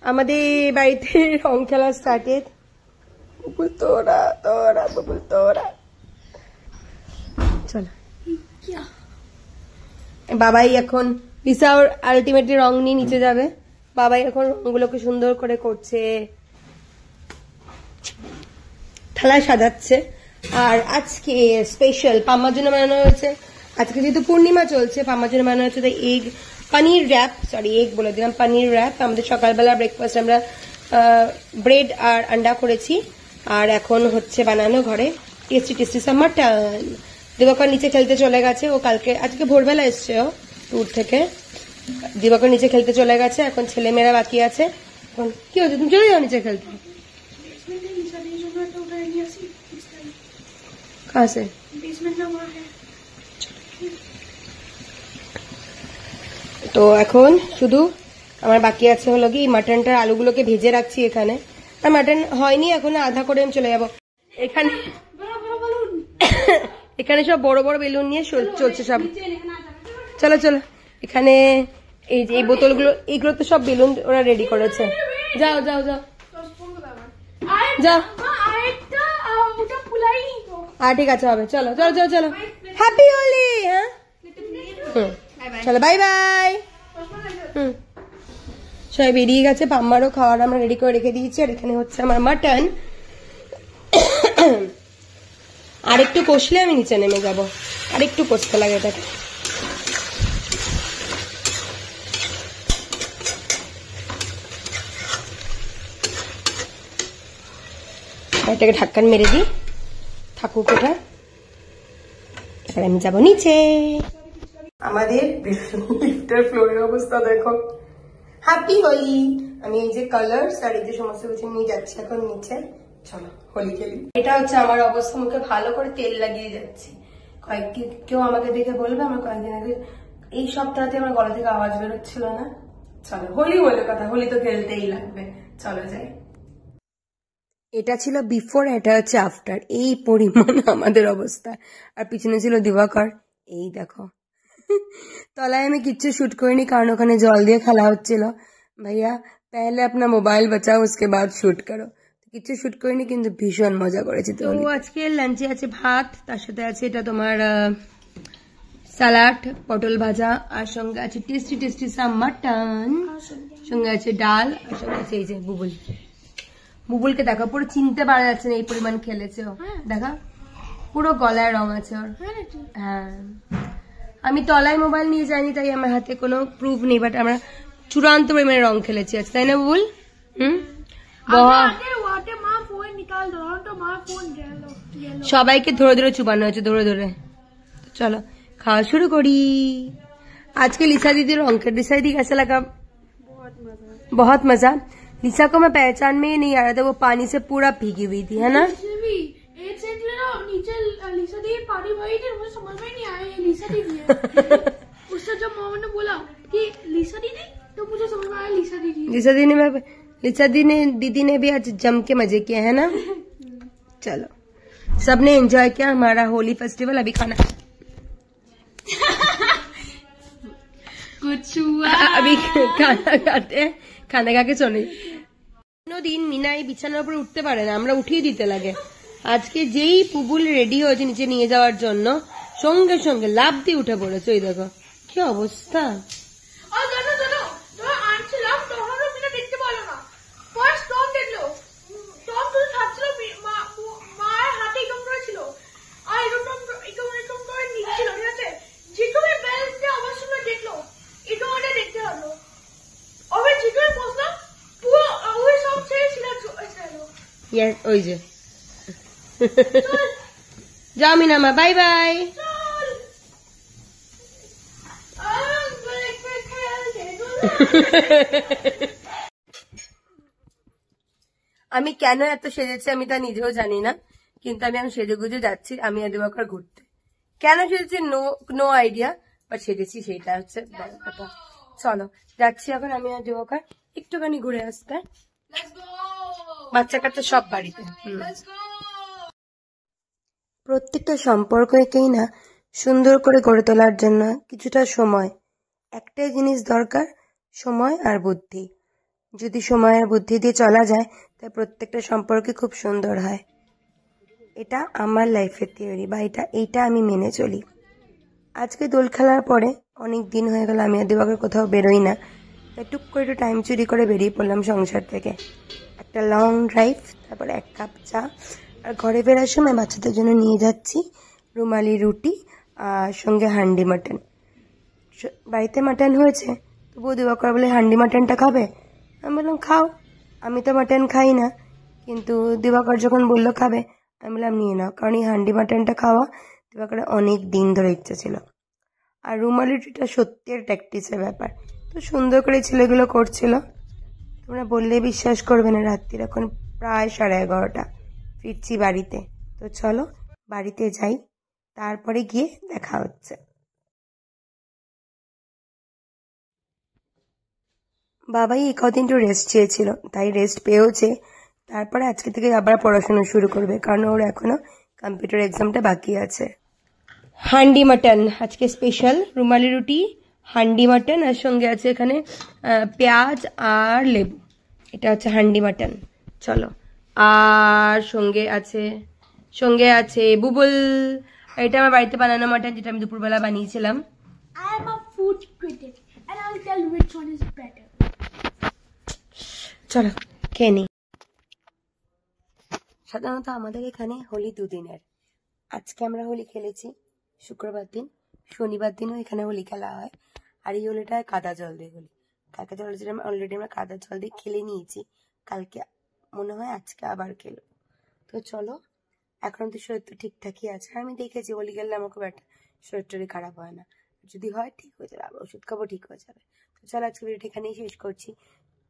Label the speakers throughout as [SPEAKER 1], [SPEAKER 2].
[SPEAKER 1] আমাদের বাড়িতে রং খেলা স্টার্টেড। বুবুল তোরা তোরা বুবুল তোরা চলো। বাবাই এখন লিসা ওর আলটিমেটলি রং নিয়ে নিচে যাবে। বাবাই এখন রংগুলোকে সুন্দর করে করছে, থালায় সাজাচ্ছে। আর আজকে স্পেশাল পাম্মার জন্য বানানো হয়েছে, আজকে যেহেতু পূর্ণিমা চলছে পাম্মার জন্য বানানো হচ্ছে এগ পানির র্যাপ, সরি এগ বলে দিলাম, পানির র্যাপ। আমাদের সকালবেলা ব্রেকফাস্ট আমরা ব্রেড আর আন্ডা করেছি, আর এখন হচ্ছে বানানো ঘরে টেস্টি টেস্টি সা মাটন। দিবাকর নিচে খেলতে চলে গেছে, ও কালকে আজকে ভোরবেলা এসছে ও ট্যুর থেকে। দিবাকর নিচে খেলতে চলে গেছে, এখন ছেলেমেয়েরা বাকি আছে। এখন কি হচ্ছে, তুমি চলে যাও নিচে খেলতে? कहाँ से? তো এখন শুধু আমার বাকি আছে হলো কি মাটনটার আলুগুলোকে ভেজে রাখছি এখানে। আর মাটন হয়নি এখন, আধা করে আমি চলে যাব। এখানে এখানে সব বড় বড় বেলুন নিয়ে চলছে সব। চলো চলো, এখানে এই যে এই বোতলগুলো, এইগুলো তো সব বেলুন ওরা রেডি করেছে। যাও যাও যাও যাও। ঠিক আছে হবে, চলো চলো চলো চলো। হ্যাপি হোলি। হ্যাঁ চলো বাই বাই। সবাই বেরিয়ে গেছে, পাম্মারও খাওয়ার আমরা রেডি করে রেখে দিয়েছি। আর এখানে হচ্ছে আমার মাটন। আর একটু কষলে আমি নিচে নেমে যাব, আর একটু কষতে লাগে এটাকে। এটাকে ঢাক্কান মেরে দিই, থাকুক ওটা। এবার আমি যাব নিচে। আমাদের লিফটের ফ্লোরের অবস্থা দেখো। হ্যাপি হোলি। আমি এই যে কালার্স আর এই যে সমস্ত কিছু নিয়ে যাচ্ছি এখন নিচে। চলো হোলি খেলি। এটা হচ্ছে আমার অবস্থা, মুখে ভালো করে তেল লাগিয়ে যাচ্ছি। কেউ আমাকে দেখে বলবে আমার কয়েকদিন আগে এই সপ্তাহতে আমার গলা থেকে আওয়াজ বেরোচ্ছিল না। চলো হোলি বলে কথা, হোলি তো খেলতেই লাগবে, চলো যাই। এটা ছিল বিফোর, এটা হচ্ছে আফটার। এই পরিমাণ আমাদের অবস্থা। আর পিছনে ছিল দিবাকর, এই দেখো। তলায় আমি কিচ্ছু শুট করিনি কারণ ওখানে জল দিয়ে খেলা হচ্ছিল। ভাইয়া পেহলে আপনা মোবাইল বাঁচাও उसके बाद শুট করো। কিচ্ছু শুট করিনি কিন্তু ভীষণ মজা করেছি। তো আজকে লাঞ্চে আছে ভাত, তার সাথে আছে এটা তোমার স্যালাড, পটল ভাজা, আর সঙ্গে আছে টেস্টি টেস্টি সা মাটন, সঙ্গে আছে ডাল, আর সঙ্গে আছে এই যে বুবুল। বুবুলকে দেখো পুরো চিনতে পারা যাচ্ছে না, এই পরিমাণ খেলেছে ও। দেখা পুরো গলায় রং আছে ওর। হ্যাঁ আমি তলায় মোবাইল নিয়ে যাইনি তাই আমার হাতে কোনো প্রুফ নেই, বাট আমরা চূড়ান্ত পরিমাণে রং খেলেছি আজ, তাই না বুবুল? সবাইকে ধরে ধরে চুবানো হয়েছে, ধরে ধরে। চলো খাওয়া শুরু করি। আজকে लिसा दीदी रंग कर, लिसा दीदी कैसा लगा? बहुत मजा। लिसा को मैं पहचान में ही नहीं आ रहा था, वो पानी से पूरा भीगी हुई थी, है ना? नीचे लिसा दी पानी भरी थी, मुझे समझ में नहीं आया ये लिसा दीदी है। उससे जब मामा ने बोला कि लिसा दीदी, तो मुझे समझ में आया लिसा दीदी। लिसा दीदी ने भी आज जम के मजे किए, है ना? चलो सबने एंजॉय किया हमारा होली फेस्टिवल। अभी खाना कुछ हुआ, अभी खाना खाते हैं, खाना खा के सोने। दिन মিনা এই বিছানার উপরে উঠতে পারে না, আমরা উঠিয়ে দিতে লাগে। আজকে যেই পুবুল রেডি হয়েছে নিচে নিয়ে যাওয়ার জন্য, সঙ্গে সঙ্গে লাফ দিয়ে উঠে পড়েছে। ওই দেখো কি অবস্থা। ওই যে যাও মিনামা, বাই বাই। আমি কেন এত সেজেছি আমি তা নিজেও জানি না, কিন্তু আমি সেজে গুজে যাচ্ছি। আমি দিবাকর ঘুরতে কেন সেজেছি নো আইডিয়া, বাট সেজেছি, সেইটা হচ্ছে বড় কথা। চলো যাচ্ছি এখন আমি আর দিবাকর একটুখানি ঘুরে আসতে। বাচ্চা কাচ্চা সব বাড়িতে। প্রত্যেকটা সম্পর্ককেই না সুন্দর করে গড়ে তোলার জন্য কিছুটা সময়, একটাই জিনিস দরকার, সময় আর বুদ্ধি। যদি সময়ের বুদ্ধি দিয়ে চলা যায় তাই প্রত্যেকটা সম্পর্কে খুব সুন্দর হয়। এটা আমার লাইফের থিওরি বা এইটা আমি মেনে চলি। আজকে দোল খেলার পরে অনেক দিন হয়ে গেল আমি আর দিবাকর কোথাও বেরোই না, তাই টুক করে একটু টাইম চুরি করে বেরিয়ে পড়লাম সংসার থেকে। একটা লং ড্রাইভ, তারপরে 1 কাপ চা, আর ঘরে ফেরার সময় বাচ্চাদের জন্য নিয়ে যাচ্ছি রুমালি রুটি আর সঙ্গে হান্ডি মাটন। বাড়িতে মাটন হয়েছে, তবুও দিবাকর বলে হান্ডি মাটনটা খাবে। আমি বললাম খাও, আমি তো মাটন খাই না, কিন্তু দিবাকর যখন বললো খাবে আমি বললাম নিয়ে নাও, কারণ এই হান্ডি মাটনটা খাওয়া দিবাকরের অনেক দিন ধরে ইচ্ছে ছিল। আর রুমালি রুটিটা সত্যি প্র্যাকটিসের ব্যাপার, তো সুন্দর করে ছেলেগুলো করছিল। তোমরা বললে বিশ্বাস করবে না, রাত্রির এখন প্রায় 11:30 ফিরছি বাড়িতে। তো চলো বাড়িতে যাই, তারপরে গিয়ে দেখা হচ্ছে। বাবাই এই কদিন একটু রেস্ট চেয়েছিল, তাই রেস্ট পেয়েওছে। তারপরে আজকে থেকে আবার পড়াশোনা শুরু করবে, কারণ ওর এখনো কম্পিউটার এক্সামটা বাকি আছে। হান্ডি মাটন আজকে স্পেশাল, রুমালি রুটি, হান্ডি মাটন, আর সঙ্গে আছে এখানে পেঁয়াজ আর লেবু। এটা হচ্ছে হান্ডি মাটন। চলো, আর সঙ্গে আছে বুবুল। এটা আমার বাড়িতে বানানো মাটন, যেটা আমি দুপুরবেলা বানিয়েছিলাম।
[SPEAKER 2] I am a food critic and I'll tell which one is better.
[SPEAKER 1] চলো খেয়ে নিই। সাধারণত আমাদের এখানে হোলি 2 দিনের। আজকে আমরা হোলি খেলেছি শুক্রবার দিন, শনিবার দিনও এখানে হোলি খেলা হয়। আর এই হোলিটা কাদা জল দিয়ে হোলি। কালকে জল যেটা অলরেডি আমরা কাদা জল দিয়ে খেলে নিয়েছি, কালকে মনে হয় আজকে আবার খেলো। তো চলো, এখন তো শরীর তো ঠিকঠাকই আছে। আর আমি দেখেছি হোলি খেললে আমার খুব একটা শরীর টরীর খারাপ হয় না, যদি হয় ঠিক হয়ে যাবে, আবার ওষুধ খাবো ঠিক হয়ে যাবে। তো চলো আজকে ভিডিওটা এখানেই শেষ করছি।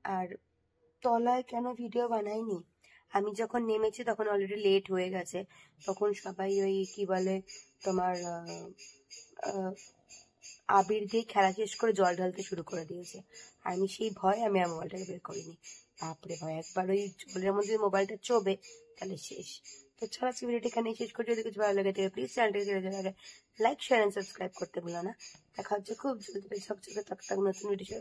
[SPEAKER 1] আর তলায় কেন ভিডিও বানাইনি, আমি যখন নেমেছি তখন অলরেডি লেট হয়ে গেছে। তখন সবাই ওই কি বলে তোমার আবির দিয়ে খেলা শেষ করে জল ঢালতে শুরু করে দিয়েছে। আর আমি সেই ভয় আমি আর মোবাইলটাকে বের করিনি। তারপরে ভয় একবার ওই জলের মধ্যে মোবাইলটা চোবে তাহলে শেষ। তো চলো আজকে ভিডিওটা এখানে শেষ করছি। যদি কিছু ভালো লাগে তাহলে প্লিজ চ্যানেলটাকে লাইক শেয়ার এন্ড সাবস্ক্রাইব করতে ভুলো না। দেখা হচ্ছে খুব জলদি সবচেয়ে নতুন ভিডিও।